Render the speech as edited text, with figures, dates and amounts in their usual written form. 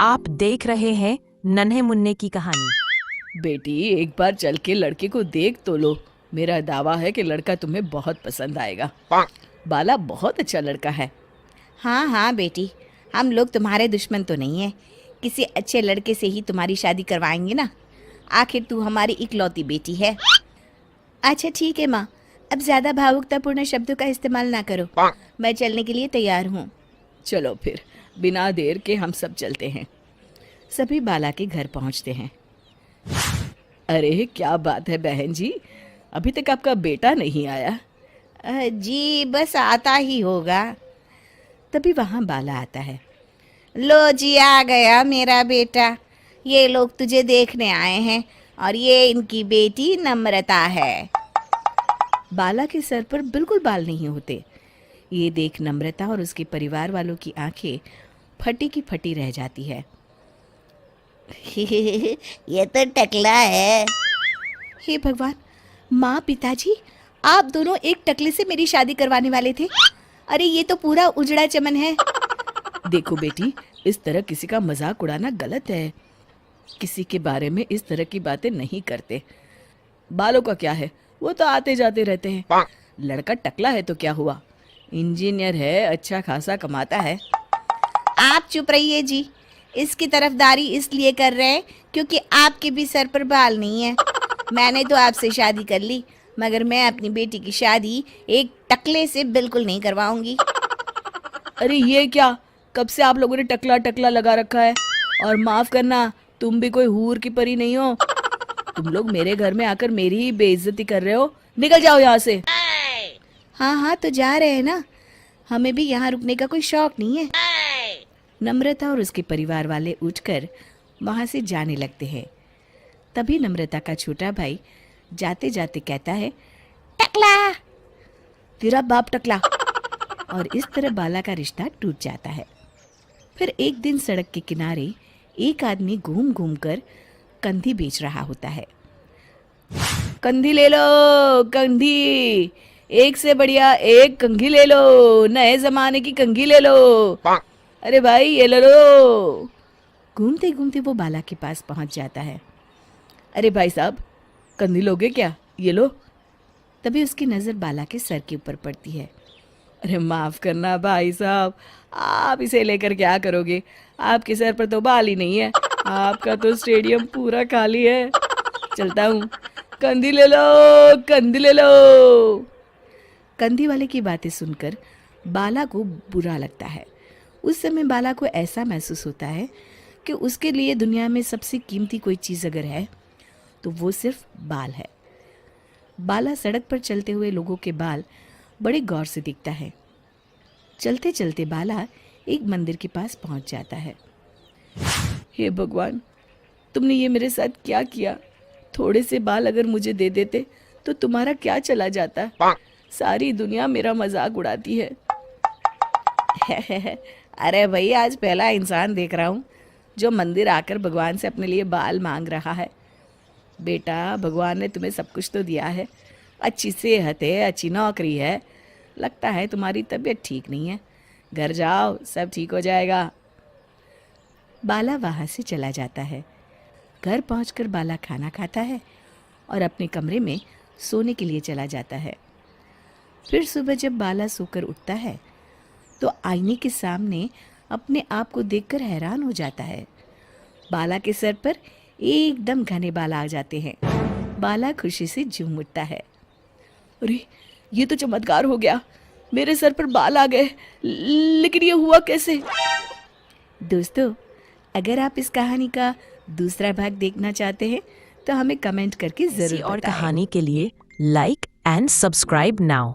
आप देख रहे हैं नन्हे मुन्ने की कहानी। बेटी, एक बार चल के लड़के को देख तो लो। मेरा दावा है कि लड़का तुम्हें बहुत पसंद आएगा। बाला बहुत अच्छा लड़का है। हाँ हाँ बेटी, हम लोग तुम्हारे दुश्मन तो नहीं है। किसी अच्छे लड़के से ही तुम्हारी शादी करवाएंगे ना। आखिर तू हमारी इकलौती बेटी है। अच्छा ठीक है माँ, अब ज़्यादा भावुकतापूर्ण शब्दों का इस्तेमाल ना करो। मैं चलने के लिए तैयार हूँ। चलो फिर, बिना देर के हम सब चलते हैं। सभी बाला के घर पहुंचते हैं। अरे क्या बात है बहन जी, अभी तक आपका बेटा नहीं आया? जी बस आता ही होगा। तभी वहाँ बाला आता है। लो जी, आ गया मेरा बेटा। ये लोग तुझे देखने आए हैं और ये इनकी बेटी नम्रता है। बाला के सर पर बिल्कुल बाल नहीं होते। ये देख नम्रता और उसके परिवार वालों की आंखें फटी की फटी रह जाती है। ये तो टकला है। हे भगवान, माँ पिताजी, आप दोनों एक टकले से मेरी शादी करवाने वाले थे। अरे ये तो पूरा उजड़ा चमन है। देखो बेटी, इस तरह किसी का मजाक उड़ाना गलत है। किसी के बारे में इस तरह की बातें नहीं करते। बालों का क्या है, वो तो आते जाते रहते हैं। लड़का टकला है तो क्या हुआ, इंजीनियर है, अच्छा खासा कमाता है। आप चुप रहिए जी। इसकी तरफदारी इसलिए कर रहे हैं क्योंकि आपके भी सर पर बाल नहीं है। मैंने तो आपसे शादी कर ली, मगर मैं अपनी बेटी की शादी एक टकले से बिल्कुल नहीं करवाऊंगी। अरे ये क्या, कब से आप लोगों ने टकला टकला लगा रखा है? और माफ करना, तुम भी कोई हूर की परी नहीं हो। तुम लोग मेरे घर में आकर मेरी ही बेइज्जती कर रहे हो। निकल जाओ यहाँ से। हाँ हाँ तो जा रहे हैं ना, हमें भी यहाँ रुकने का कोई शौक नहीं है। नम्रता और उसके परिवार वाले उठकर वहां से जाने लगते हैं। तभी नम्रता का छोटा भाई जाते जाते कहता है, टकला, तेरा बाप टकला। और इस तरह बाला का रिश्ता टूट जाता है। फिर एक दिन सड़क के किनारे एक आदमी घूम घूम कर कंधी बेच रहा होता है। कंधी ले लो, कंधी, एक से बढ़िया एक कंघी ले लो, नए जमाने की कंघी ले लो। अरे भाई ये ले लो। घूमते घूमते वो बाला के पास पहुंच जाता है। अरे भाई साहब, कंधी लोगे क्या? ये लो। तभी उसकी नज़र बाला के सर के ऊपर पड़ती है। अरे माफ़ करना भाई साहब, आप इसे लेकर क्या करोगे? आपके सर पर तो बाल ही नहीं है। आपका तो स्टेडियम पूरा खाली है। चलता हूँ, कंधी ले लो, कंधी ले लो। कंधी वाले की बातें सुनकर बाला को बुरा लगता है। उस समय बाला को ऐसा महसूस होता है कि उसके लिए दुनिया में सबसे कीमती कोई चीज़ अगर है तो वो सिर्फ बाल है। बाला सड़क पर चलते हुए लोगों के बाल बड़े गौर से देखता है। चलते चलते बाला एक मंदिर के पास पहुंच जाता है। हे भगवान, तुमने ये मेरे साथ क्या किया? थोड़े से बाल अगर मुझे दे देते तो तुम्हारा क्या चला जाता? सारी दुनिया मेरा मजाक उड़ाती है। अरे भाई, आज पहला इंसान देख रहा हूँ जो मंदिर आकर भगवान से अपने लिए बाल मांग रहा है। बेटा, भगवान ने तुम्हें सब कुछ तो दिया है। अच्छी सेहत है, अच्छी नौकरी है। लगता है तुम्हारी तबीयत ठीक नहीं है। घर जाओ, सब ठीक हो जाएगा। बाला वहाँ से चला जाता है। घर पहुंचकर बाला खाना खाता है और अपने कमरे में सोने के लिए चला जाता है। फिर सुबह जब बाला सोकर उठता है तो आईने के सामने अपने आप को देखकर हैरान हो जाता है। बाला के सर पर एकदम घने बाल आ जाते हैं। बाला खुशी से झूम उठता है। अरे ये तो चमत्कार हो गया, मेरे सर पर बाल आ गए। लेकिन ये हुआ कैसे? दोस्तों, अगर आप इस कहानी का दूसरा भाग देखना चाहते हैं तो हमें कमेंट करके जरूर बताएं। और कहानी के लिए लाइक एंड सब्सक्राइब नाउ।